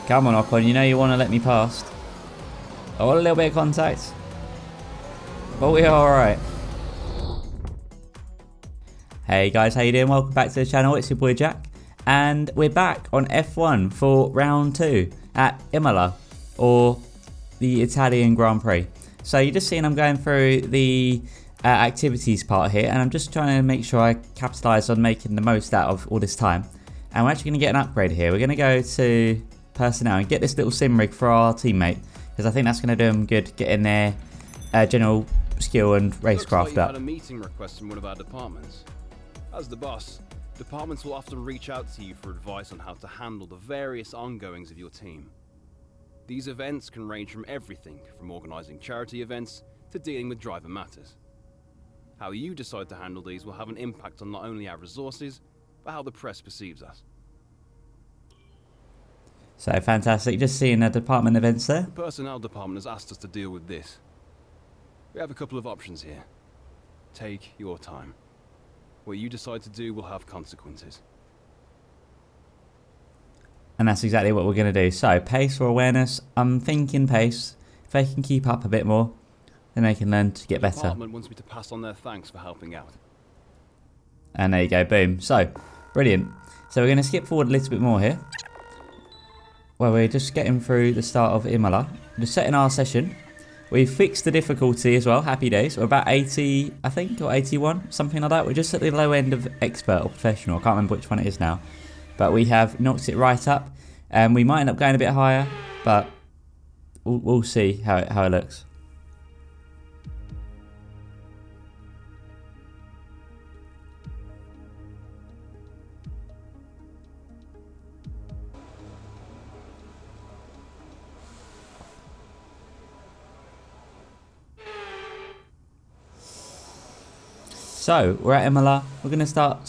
Come on, Ocon, you know you want to let me past. I want a little bit of contact. But we are alright. Hey guys, how you doing? Welcome back to the channel. It's your boy Jack. And we're back on F1 for round 2 at Imola, or the Italian Grand Prix. So you're just seeing I'm going through the activities part here, and I'm just trying to make sure I capitalise on making the most out of all this time. And we're actually going to get an upgrade here. We're going to go to personnel and get this little sim rig for our teammate, because I think that's going to do him good getting their general skill and racecraft up. Had a meeting request from one of our departments. As the boss, departments will often reach out to you for advice on how to handle the various ongoings of your team. These events can range from everything from organising charity events to dealing with driver matters. How you decide to handle these will have an impact on not only our resources, but how the press perceives us. So fantastic, just seeing the department events there. The personnel department has asked us to deal with this. We have a couple of options here. Take your time. What you decide to do will have consequences. And that's exactly what we're going to do. So, pace or awareness, I'm thinking pace. If they can keep up a bit more, then they can learn to get better. The department wants me to pass on their thanks for helping out. And there you go, boom. So, brilliant. So we're going to skip forward a little bit more here. Well, we're just getting through the start of Imola. Just setting our session. We've fixed the difficulty as well, happy days. We're about 80, I think, or 81, something like that. We're just at the low end of expert or professional. I can't remember which one it is now. But we have knocked it right up. And we might end up going a bit higher, but we'll see how it looks. So, we're at Imola. We're going to start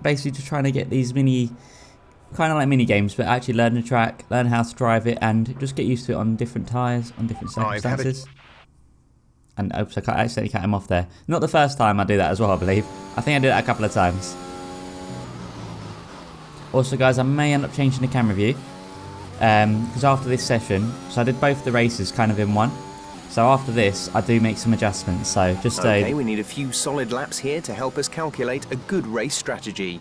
basically just trying to get these kind of like mini games, but actually learn the track, learn how to drive it, and just get used to it on different tyres, on different circumstances. And oops, I accidentally cut him off there. Not the first time I do that as well, I believe. I think I did that a couple of times. Also, guys, I may end up changing the camera view, because after this session, so I did both the races kind of in one. So after this, I do make some adjustments. So just okay, we need a few solid laps here to help us calculate a good race strategy.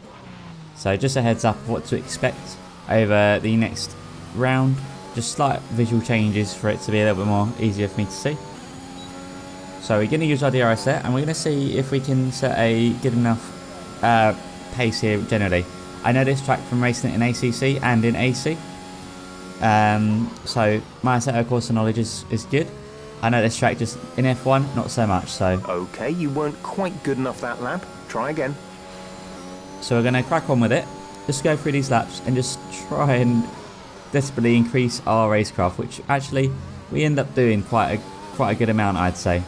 So just a heads up of what to expect over the next round. Just slight visual changes for it to be a little bit more easier for me to see. So we're going to use our DRS set, and we're going to see if we can set a good enough pace here generally. I know this track from racing it in ACC and in AC. So my set of course of knowledge is good. I know this track just in F1, not so much, so... Okay, you weren't quite good enough that lap. Try again. So we're going to crack on with it. Just go through these laps and just try and desperately increase our racecraft, which actually we end up doing quite a good amount, I'd say.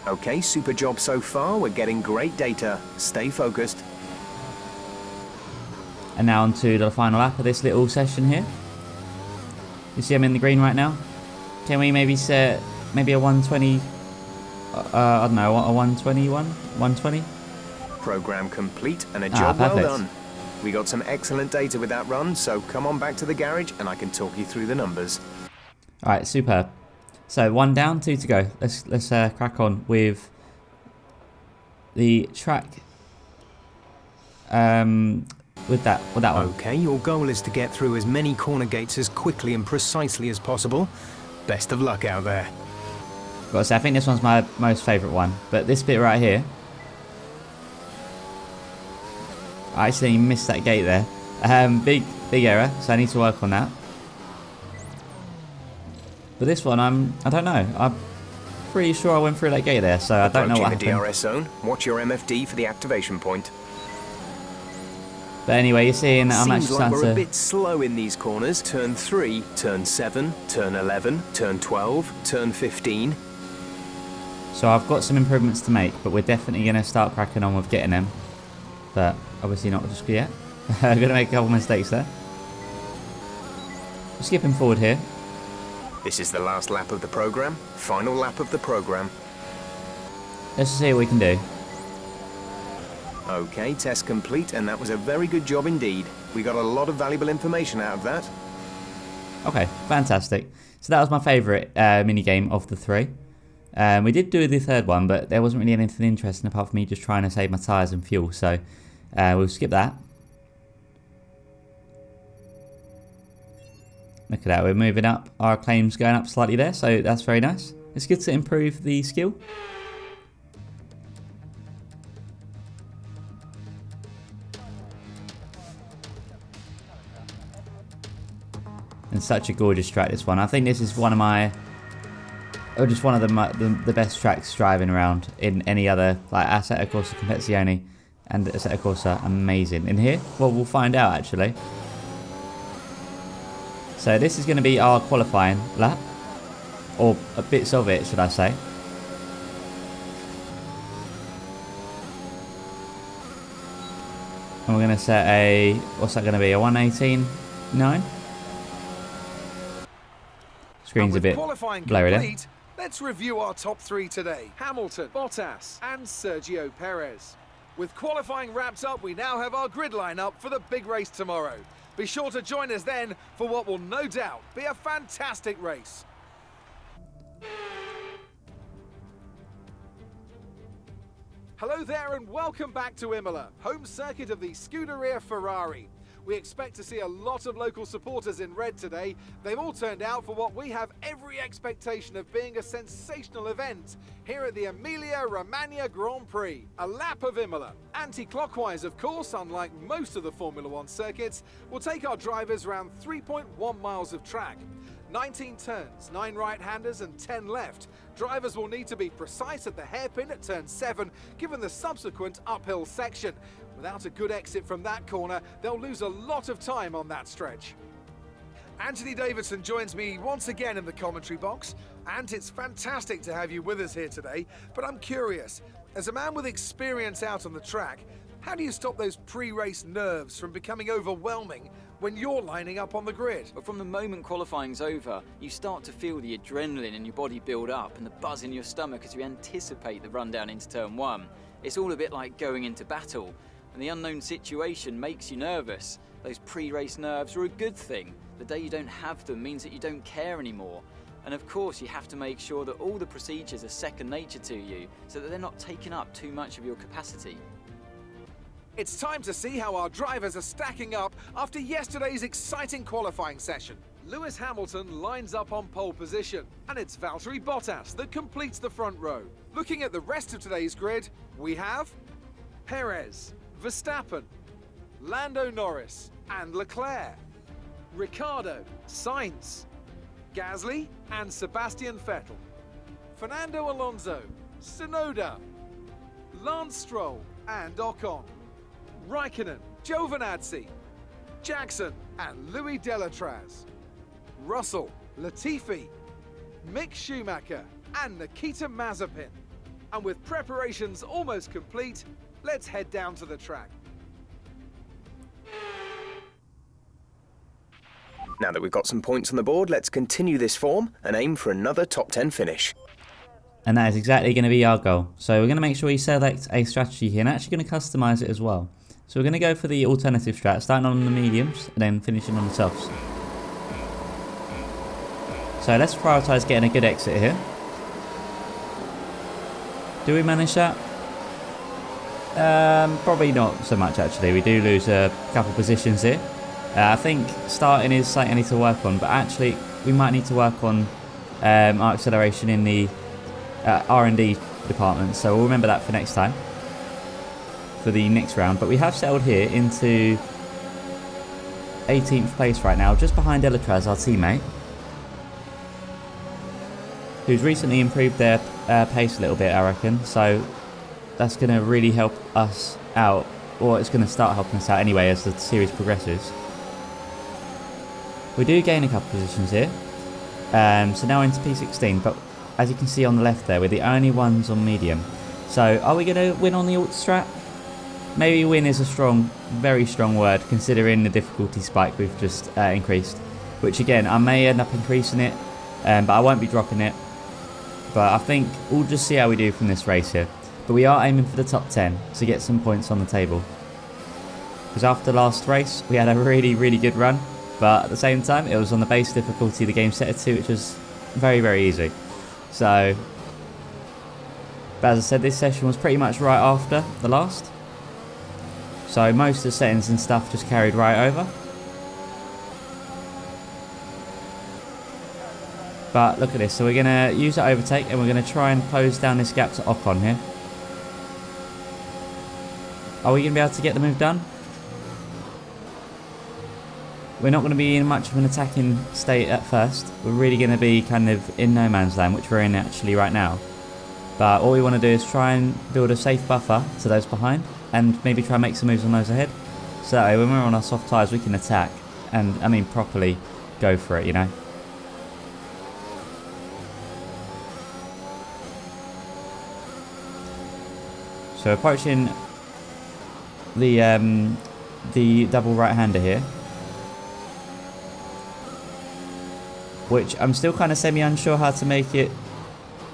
Okay, super job so far. We're getting great data. Stay focused. And now on to the final lap of this little session here. You see I'm in the green right now. Can we maybe set maybe a 120, I don't know, a 121, 120? Program complete and a job well done. We got some excellent data with that run, so come on back to the garage and I can talk you through the numbers. Alright, superb. So 1 down, 2 to go. Let's crack on with the track. With that one. Okay, your goal is to get through as many corner gates as quickly and precisely as possible. Best of luck out there. Got to say, I think this one's my most favourite one. But this bit right here, I actually missed that gate there. Big error, so I need to work on that. But this one, I don't know. I'm pretty sure I went through that gate there, so I don't know what happened. Approaching the DRS zone. Watch your MFD for the activation point. But anyway, you're seeing that I'm actually starting to... Seems like we're a bit slow in these corners. Turn 3, turn 7, turn 11, turn 12, turn 15. So I've got some improvements to make, but we're definitely going to start cracking on with getting them. But obviously not just yet. I'm going to make a couple mistakes there. Skipping forward here. This is the last lap of the program. Final lap of the program. Let's see what we can do. Okay, test complete, and that was a very good job indeed. We got a lot of valuable information out of that. Okay, fantastic. So that was my favourite mini-game of the 3. We did do the 3rd one, but there wasn't really anything interesting apart from me just trying to save my tyres and fuel, so we'll skip that. Look at that, we're moving up. Our claim's going up slightly there, so that's very nice. It's good to improve the skill. And such a gorgeous track, this one. I think this is one of my, or just one of the best tracks driving around in any other, like Assetto Corsa Competizione and Assetto Corsa, amazing. In here, well, we'll find out actually. So this is going to be our qualifying lap, or bits of it, should I say. And we're going to set a, what's that going to be, a 1:18.9? Screen's a bit blurry there. Let's review our top 3 today. Hamilton, Bottas and Sergio Perez. With qualifying wrapped up, we now have our grid lineup for the big race tomorrow. Be sure to join us then for what will no doubt be a fantastic race. Hello there and welcome back to Imola, home circuit of the Scuderia Ferrari. We expect to see a lot of local supporters in red today. They've all turned out for what we have every expectation of being a sensational event here at the Emilia-Romagna Grand Prix. A lap of Imola. Anti-clockwise, of course, unlike most of the Formula 1 circuits, will take our drivers around 3.1 miles of track. 19 turns, 9 right-handers and 10 left. Drivers will need to be precise at the hairpin at turn 7, given the subsequent uphill section. Without a good exit from that corner, they'll lose a lot of time on that stretch. Anthony Davidson joins me once again in the commentary box. And it's fantastic to have you with us here today, but I'm curious, as a man with experience out on the track, how do you stop those pre-race nerves from becoming overwhelming when you're lining up on the grid? But from the moment qualifying's over, you start to feel the adrenaline in your body build up and the buzz in your stomach as you anticipate the run down into turn 1. It's all a bit like going into battle, and the unknown situation makes you nervous. Those pre-race nerves are a good thing. The day you don't have them means that you don't care anymore. And of course, you have to make sure that all the procedures are second nature to you, so that they're not taking up too much of your capacity. It's time to see how our drivers are stacking up after yesterday's exciting qualifying session. Lewis Hamilton lines up on pole position, and it's Valtteri Bottas that completes the front row. Looking at the rest of today's grid, we have Perez, Verstappen, Lando Norris and Leclerc, Ricciardo, Sainz, Gasly and Sebastian Vettel, Fernando Alonso, Tsunoda, Lance Stroll and Ocon, Raikkonen, Giovinazzi, Jackson and Louis Delatraz, Russell, Latifi, Mick Schumacher and Nikita Mazepin. And with preparations almost complete, let's head down to the track. Now that we've got some points on the board, let's continue this form and aim for another top 10 finish. And that is exactly going to be our goal. So we're going to make sure we select a strategy here and actually going to customize it as well. So we're going to go for the alternative strat, starting on the mediums and then finishing on the softs. So let's prioritize getting a good exit here. Do we manage that? Probably not so much actually. We do lose a couple positions here. I think starting is something I need to work on, but actually we might need to work on our acceleration in the R&D department, so we'll remember that for next time, for the next round. But we have settled here into 18th place right now, just behind Delatraz, our teammate, who's recently improved their pace a little bit, I reckon, so that's going to really help us out, or it's going to start helping us out anyway as the series progresses. We do gain a couple positions here, so now into P16, but as you can see on the left there, we're the only ones on medium. So are we going to win on the alt strat? Maybe win is a strong, very strong word, considering the difficulty spike we've just increased, which again, I may end up increasing it, but I won't be dropping it. But I think we'll just see how we do from this race here. But we are aiming for the top 10 to get some points on the table. because after last race we had a really good run, but at the same time it was on the base difficulty the game set it to, which was very easy. So, but as I said, this session was pretty much right after the last, so most of the settings and stuff just carried right over. But look at this, so we're going to use that overtake and we're going to try and close down this gap to Ocon here. Are we going to be able to get the move done? We're not going to be in much of an attacking state at first. We're really going to be kind of in no man's land, which we're in actually right now. But all we want to do is try and build a safe buffer to those behind and maybe try and make some moves on those ahead. So that way when we're on our soft tyres we can attack and, I mean, properly go for it, you know. So approaching the double right-hander here, which I'm still kind of semi-unsure how to make it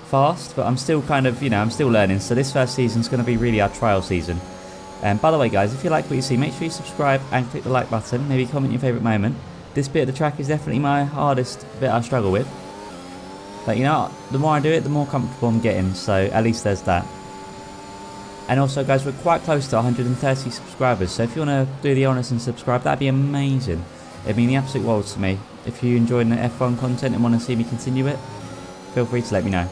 fast, but I'm still kind of, you know, I'm still learning. So this first season is going to be really our trial season. And by the way, guys, if you like what you see, make sure you subscribe and click the like button. Maybe comment your favourite moment. This bit of the track is definitely my hardest bit I struggle with. But you know, the more I do it, the more comfortable I'm getting. So at least there's that. And also, guys, we're quite close to 130 subscribers, so if you want to do the honours and subscribe, that'd be amazing. It'd mean the absolute world to me. If you enjoy the F1 content and want to see me continue it, feel free to let me know.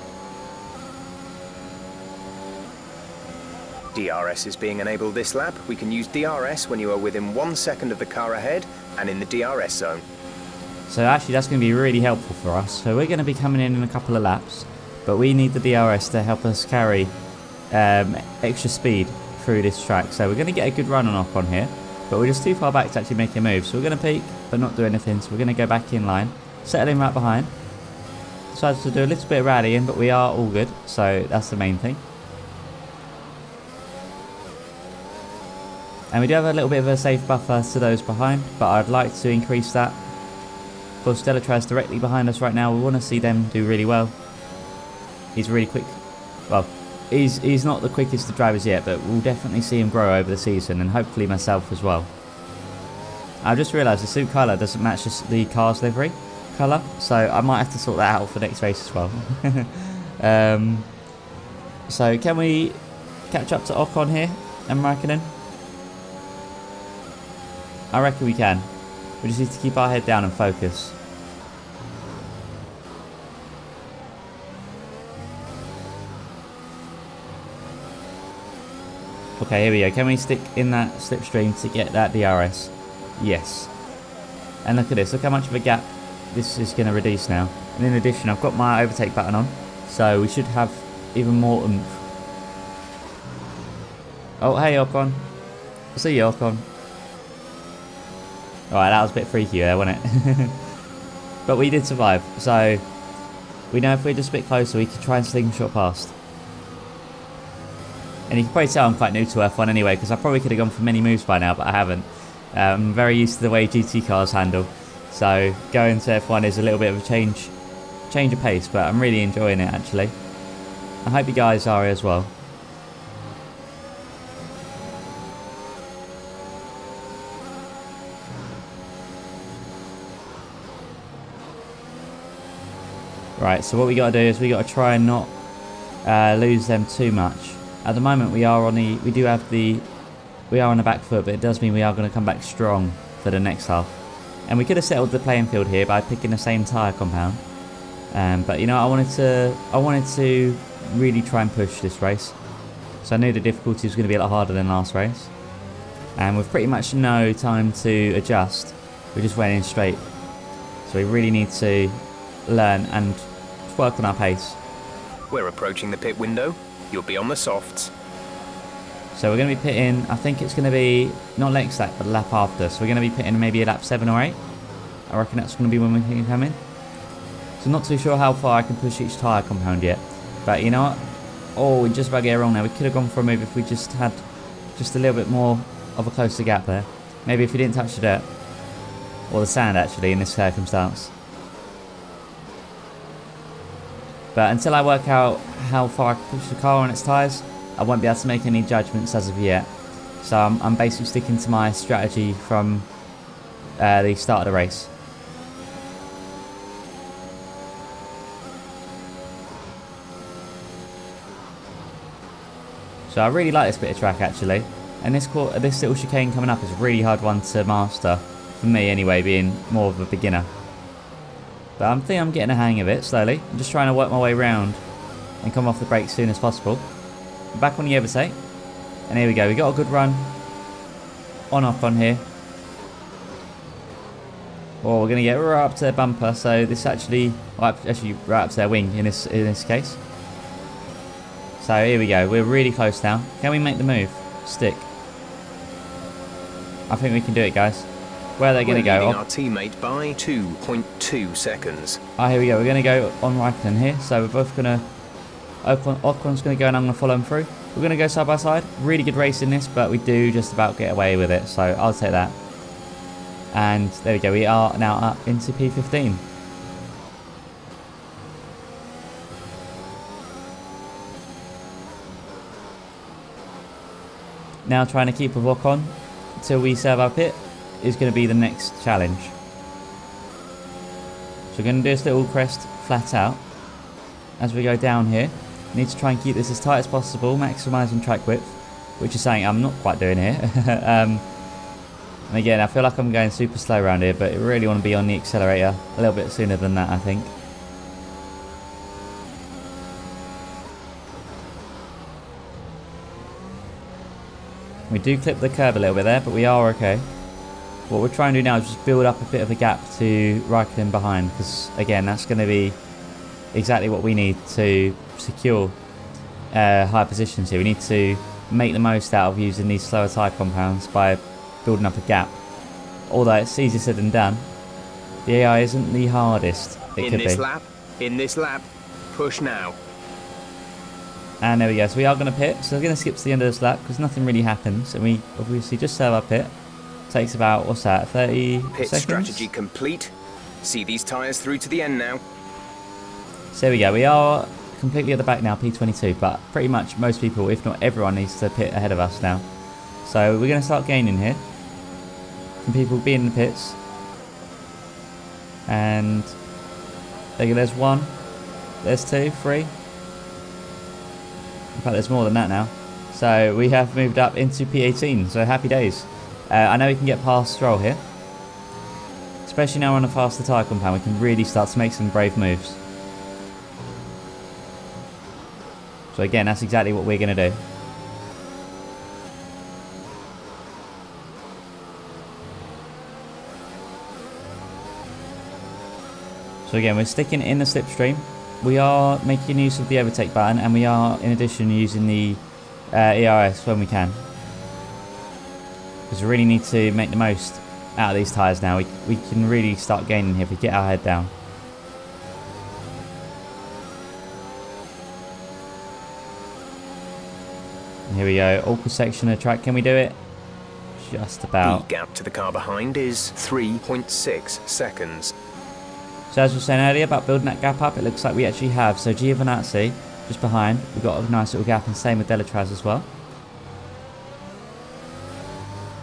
DRS is being enabled this lap. We can use DRS when you are within 1 second of the car ahead and in the DRS zone. So actually that's going to be really helpful for us. So we're going to be coming in a couple of laps, but we need the DRS to help us carry extra speed through this track. So we're going to get a good run on Ocon here, but we're just too far back to actually make a move. So we're going to peak but not do anything. So we're going to go back in line, settle in right behind. Decided to do a little bit of rallying, but we are all good, so that's the main thing. And we do have a little bit of a safe buffer to those behind, but I'd like to increase that. Of course, Stella Traz directly behind us right now. We want to see them do really well. He's really quick. Well, he's not the quickest of drivers yet, but we'll definitely see him grow over the season, and hopefully myself as well. I've just realised the suit colour doesn't match the car's livery colour, so I might have to sort that out for next race as well. So can we catch up to Ocon here and Raikkonen? I reckon we can. We just need to keep our head down and focus. Okay, here we go. Can we stick in that slipstream to get that DRS? Yes. And look at this. Look how much of a gap this is going to reduce now. And in addition, I've got my overtake button on, so we should have even more oomph. Oh, hey, Ocon. See you, Ocon. Alright, that was a bit freaky there, wasn't it? But we did survive, so we know if we're just a bit closer, we could try and slingshot past. And you can probably tell I'm quite new to F1 anyway, because I probably could have gone for many moves by now, but I haven't. I'm very used to the way GT cars handle, so going to F1 is a little bit of a change of pace, but I'm really enjoying it actually. I hope you guys are as well. Right, so what we got to do is we got to try and not lose them too much. At the moment we are on the back foot, but it does mean we are going to come back strong for the next half. And we could have settled the playing field here by picking the same tyre compound. But you know, I wanted to really try and push this race. So I knew the difficulty was going to be a lot harder than last race. And with pretty much no time to adjust, we just went in straight. So we really need to learn and work on our pace. We're approaching the pit window. You'll be on the softs. So we're going to be pitting, I think it's going to be, not next lap, but the lap after. So we're going to be pitting maybe a lap 7 or 8. I reckon that's going to be when we can come in. So I'm not too sure how far I can push each tyre compound yet. But you know what? Oh, we just about get it wrong there. We could have gone for a move if we just had just a little bit more of a closer gap there. Maybe if we didn't touch the dirt. Or the sand actually in this circumstance. But until I work out how far I can push the car on its tyres, I won't be able to make any judgments as of yet. So I'm basically sticking to my strategy from the start of the race. So I really like this bit of track actually, and this little chicane coming up is a really hard one to master, for me anyway, being more of a beginner. But I think I'm getting a hang of it slowly. I'm just trying to work my way around and come off the brakes as soon as possible. Back on the overtake, and here we go. We got a good run on Ocon here. Oh, we're gonna get right up to their bumper, so this actually right up to their wing in this case. So here we go, we're really close now. Can we make the move? Stick. I think we can do it, guys. Where are they going to go? Our teammate by 2.2 seconds. Oh, here we go. We're going to go on Raikkonen here. So we're both going to... Ocon's going to go and I'm going to follow him through. We're going to go side by side. Really good race in this, but we do just about get away with it. So I'll take that. And there we go. We are now up into P15. Now trying to keep with Ocon until we serve our pit is going to be the next challenge. So we're going to do this little crest flat out as we go down here. Need to try and keep this as tight as possible, maximising track width, which is something I'm not quite doing here. And again, I feel like I'm going super slow around here, but I really want to be on the accelerator a little bit sooner than that, I think. We do clip the curb a little bit there, but we are okay. What we're trying to do now is just build up a bit of a gap to Raikkonen behind, because again, that's going to be exactly what we need to secure high positions here. We need to make the most out of using these slower tyre compounds by building up a gap. Although it's easier said than done, the AI isn't the hardest it could be. In this lap, push now. And there we go, so we are going to pit, so we're going to skip to the end of this lap because nothing really happens, and we obviously just serve our pit. Takes about, what's that, 30 Pit seconds? strategy complete. See these tyres through to the end now. So there we go, we are completely at the back now, P22, but pretty much most people, if not everyone, needs to pit ahead of us now. So we're going to start gaining here from people being in the pits. And there you go, there's one, there's two, three. In fact, there's more than that now. So we have moved up into P18, so happy days. I know we can get past Stroll here. Especially now we're on a faster tyre compound, we can really start to make some brave moves. So again, that's exactly what we're going to do. So again, we're sticking in the slipstream. We are making use of the overtake button, and we are in addition using the ERS when we can. Because we really need to make the most out of these tyres now. We can really start gaining here if we get our head down. And here we go, awkward section of the track. Can we do it? Just about. The gap to the car behind is 3.6 seconds. So as we were saying earlier about building that gap up, it looks like we actually have. So Giovinazzi just behind, we've got a nice little gap, and same with Delatraz as well.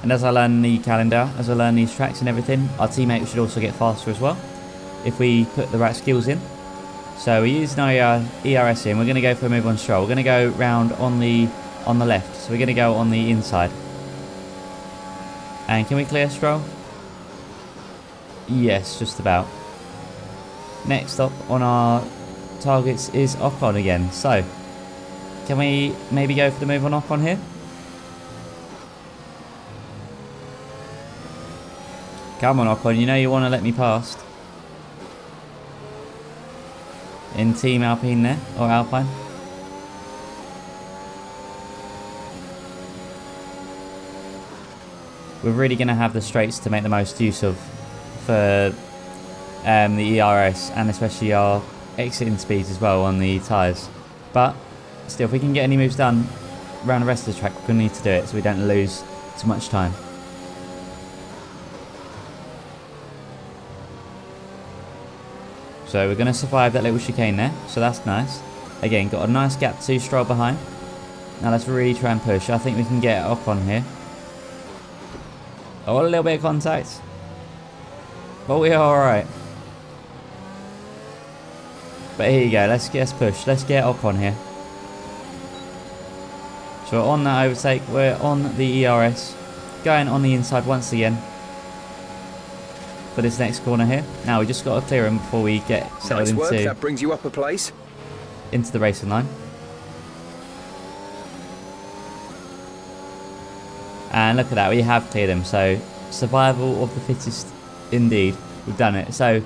And as I learn the calendar, as I learn these tracks and everything, our teammate should also get faster as well if we put the right skills in. So we're using our ERS in. We're going to go for a move on Stroll. We're going to go round on the left. So we're going to go on the inside. And can we clear Stroll? Yes, just about. Next up on our targets is Ocon again. So can we maybe go for the move on Ocon here? Come on Ocon, you know you want to let me past. In Team Alpine there, or Alpine. We're really going to have the straights to make the most use of for the ERS, and especially our exiting speeds as well on the tyres. But still, if we can get any moves done around the rest of the track, we're going to need to do it so we don't lose too much time. So we're going to survive that little chicane there, so that's nice. Again, got a nice gap to Stroll behind. Now let's really try and push. I think we can get Ocon here. Oh, a little bit of contact. But we are alright. But here you go, let's push. Let's get Ocon here. So we're on that overtake, we're on the ERS. Going on the inside once again. For this next corner here. Now we just got to clear him before we get settled nice work, into... that brings you up a place. Into the racing line. And look at that, we have cleared him. So survival of the fittest indeed. We've done it. So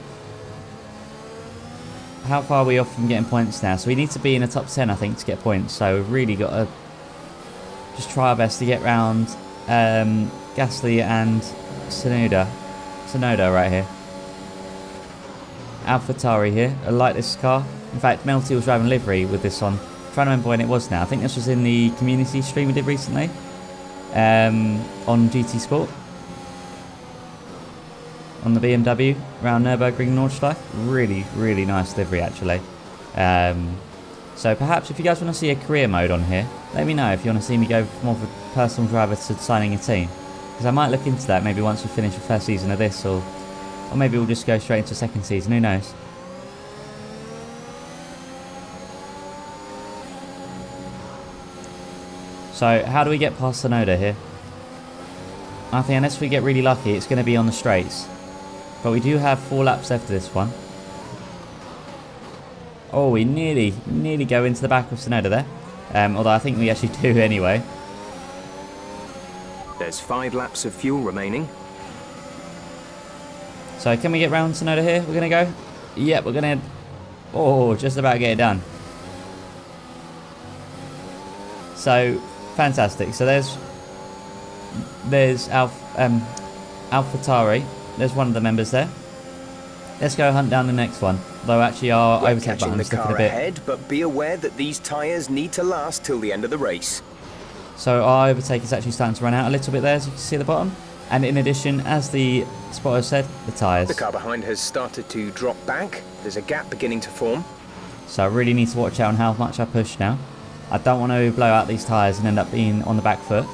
how far are we off from getting points now? So we need to be in the top 10, I think, to get points. So we've really got to just try our best to get round Gasly and Tsunoda right here. AlphaTauri here. I like this car. In fact, Melty was driving livery with this on. I'm trying to remember when it was now. I think this was in the community stream we did recently. On GT Sport. On the BMW around Nürburgring Nordschleife. Really, really nice livery actually. So perhaps if you guys want to see a career mode on here, let me know if you want to see me go from more of a personal driver to signing a team. Because I might look into that maybe once we finish the first season of this, or maybe we'll just go straight into the second season, who knows. So how do we get past Tsunoda here? I think unless we get really lucky, it's going to be on the straights. But we do have 4 laps left of this one. Oh, we nearly go into the back of Tsunoda there. Although I think we actually do anyway. There's 5 laps of fuel remaining. So can we get round Tsunoda here? We're going to go? Yep, we're going to... Oh, just about get it done. So, fantastic. So there's AlphaTauri. There's one of the members there. Let's go hunt down the next one. Though actually our overtake button's looking a bit... ahead, but be aware that these tyres need to last till the end of the race. So our overtake is actually starting to run out a little bit there, as you can see at the bottom. And in addition, as the spotter said, the tyres. The car behind has started to drop back. There's a gap beginning to form. So I really need to watch out on how much I push now. I don't want to blow out these tyres and end up being on the back foot.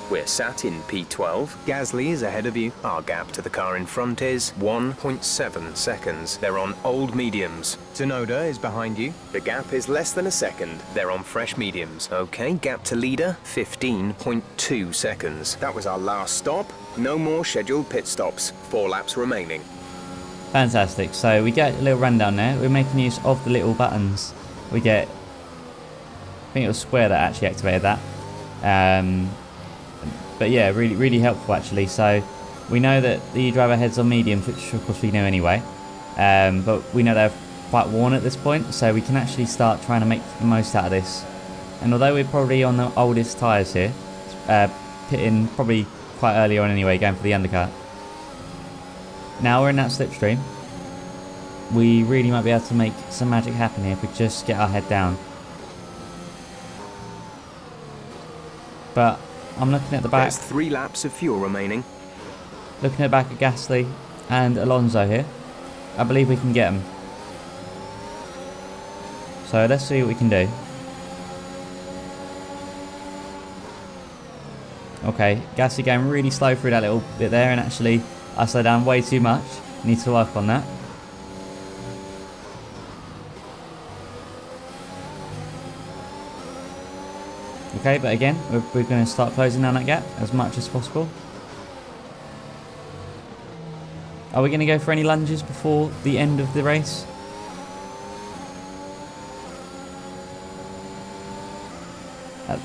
We're sat in P12. Gasly is ahead of you. Our gap to the car in front is 1.7 seconds. They're on old mediums. Tsunoda is behind you. The gap is less than a second. They're on fresh mediums. Okay, gap to leader, 15.2 seconds. That was our last stop. No more scheduled pit stops. 4 laps remaining. Fantastic. So we get a little rundown there. We're making use of the little buttons. We get... I think it was square that actually activated that. But yeah, really helpful actually. So we know that the driver heads on mediums, which of course we know anyway. But we know they're quite worn at this point, so we can actually start trying to make the most out of this. And although we're probably on the oldest tyres here, pitting probably quite early on anyway, going for the undercut. Now we're in that slipstream. We really might be able to make some magic happen here if we just get our head down. But I'm looking at the back. There's 3 laps of fuel remaining. Looking at the back at Gasly and Alonso here. I believe we can get them. So let's see what we can do. Okay, Gasly going really slow through that little bit there, and actually I slowed down way too much. Need to work on that. Okay, but again, we're going to start closing down that gap as much as possible. Are we going to go for any lunges before the end of the race?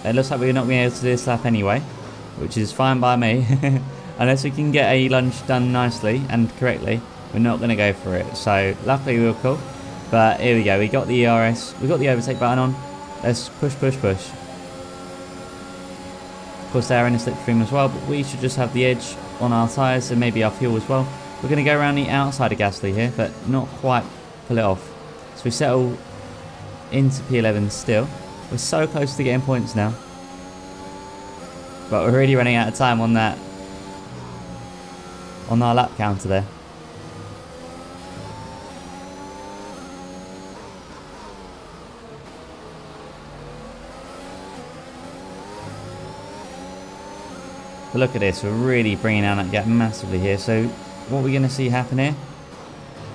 It looks like we're not going to be able to do this lap anyway, which is fine by me. Unless we can get a lunge done nicely and correctly, we're not going to go for it. So luckily we were cool. But here we go, we got the ERS, we got the overtake button on. Let's push. Of course they're in the slipstream as well, but we should just have the edge on our tyres and maybe our fuel as well. We're going to go around the outside of Gasly here, but not quite pull it off. So we settle into P11 still. We're so close to getting points now. But we're really running out of time on that, on our lap counter there. But look at this, we're really bringing down that gap massively here. So what are we going to see happen here?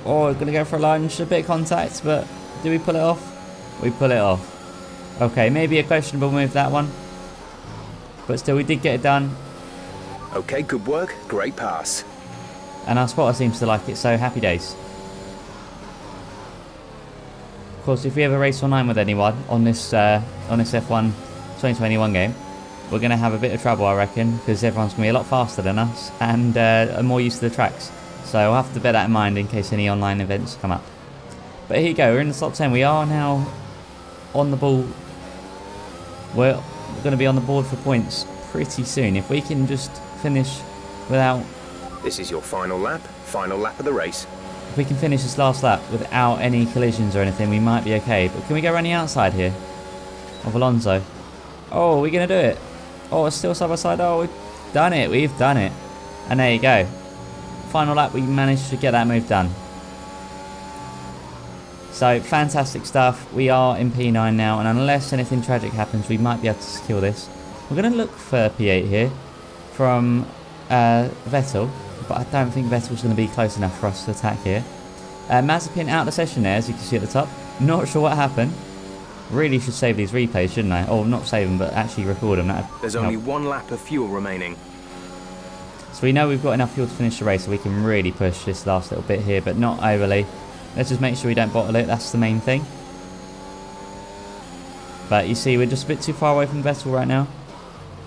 Oh, we're going to go for a lunge, a bit of contact, but do we pull it off? We pull it off. Okay, maybe a questionable move, that one. But still, we did get it done. Okay, good work. Great pass. And our spotter seems to like it, so happy days. Of course, if we ever race online with anyone on this F1 2021 game, we're going to have a bit of trouble, I reckon, because everyone's going to be a lot faster than us and are more used to the tracks. So I'll have to bear that in mind in case any online events come up. But here you go, we're in the top 10. We are now on the ball. We're going to be on the board for points pretty soon. If we can just finish without... This is your final lap of the race. If we can finish this last lap without any collisions or anything, we might be okay. But can we go around the outside here of Alonso? Oh, are we going to do it? Oh, it's still side by side. Oh, we've done it. We've done it. And there you go. Final lap, we managed to get that move done. So, fantastic stuff. We are in P9 now, and unless anything tragic happens, we might be able to secure this. We're going to look for P8 here from Vettel, but I don't think Vettel's going to be close enough for us to attack here. Mazepin out of the session there, as you can see at the top. Not sure what happened. Really should save these replays, shouldn't I? Oh, not save them, but actually record them. There's only one lap of fuel remaining. So we know we've got enough fuel to finish the race, so we can really push this last little bit here, but not overly. Let's just make sure we don't bottle it, that's the main thing. But you see, we're just a bit too far away from Vettel right now.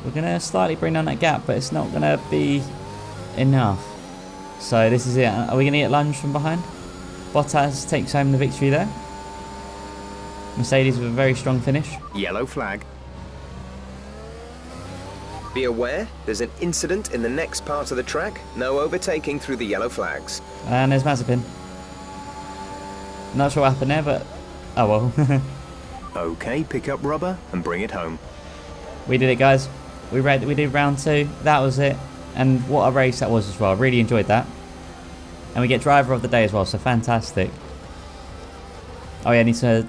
We're going to slightly bring down that gap, but it's not going to be enough. So this is it. Are we going to get lunge from behind? Bottas takes home the victory there. Mercedes with a very strong finish. Yellow flag. Be aware, there's an incident in the next part of the track. No overtaking through the yellow flags. And there's Mazepin. Not sure what happened there, but oh well. Okay, pick up rubber and bring it home. We did it, guys. We did round 2. That was it. And what a race that was as well. Really enjoyed that. And we get driver of the day as well, so fantastic. Oh yeah, I need to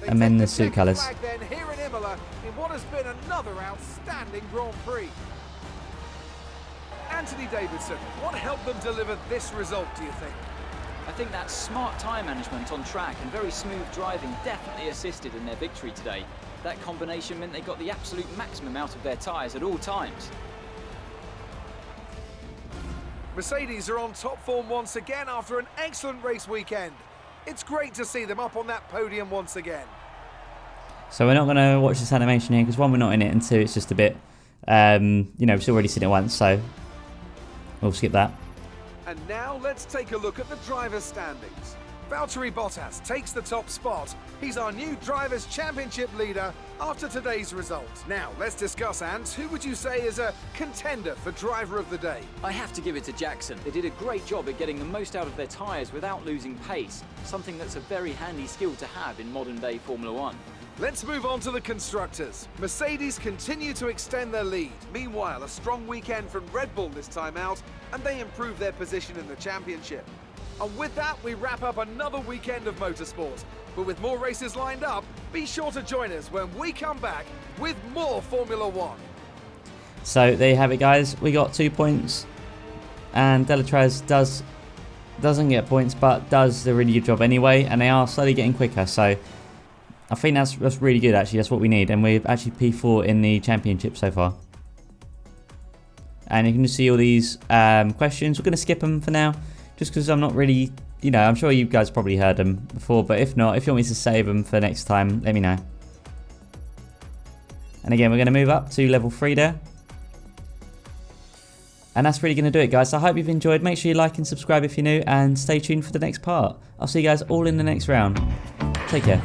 amend the suit colours. Then here in Imola, in what has been another outstanding Grand Prix. Anthony Davidson, what helped them deliver this result, do you think? I think that smart tyre management on track and very smooth driving definitely assisted in their victory today. That combination meant they got the absolute maximum out of their tyres at all times. Mercedes are on top form once again after an excellent race weekend. It's great to see them up on that podium once again. So we're not going to watch this animation here because one, we're not in it, and two, it's just a bit, we've already seen it once, so we'll skip that. And now let's take a look at the driver's standings. Valtteri Bottas takes the top spot. He's our new Drivers' Championship leader after today's result. Now, let's discuss, Ant. Who would you say is a contender for Driver of the Day? I have to give it to Jackson. They did a great job at getting the most out of their tyres without losing pace, something that's a very handy skill to have in modern-day Formula 1. Let's move on to the constructors. Mercedes continue to extend their lead. Meanwhile, a strong weekend from Red Bull this time out, and they improve their position in the championship. And with that, we wrap up another weekend of motorsport. But with more races lined up, be sure to join us when we come back with more Formula 1. So there you have it, guys. We got 2 points, and Delatrez doesn't get points, but does a really good job anyway. And they are slowly getting quicker. So I think that's really good. Actually, that's what we need. And we're actually P4 in the championship so far. And you can just see all these questions. We're going to skip them for now, just because I'm not really, I'm sure you guys probably heard them before, but if not, if you want me to save them for next time, let me know. And again, we're going to move up to level 3 there. And that's really going to do it, guys. So I hope you've enjoyed. Make sure you like and subscribe if you're new, and stay tuned for the next part. I'll see you guys all in the next round. Take care.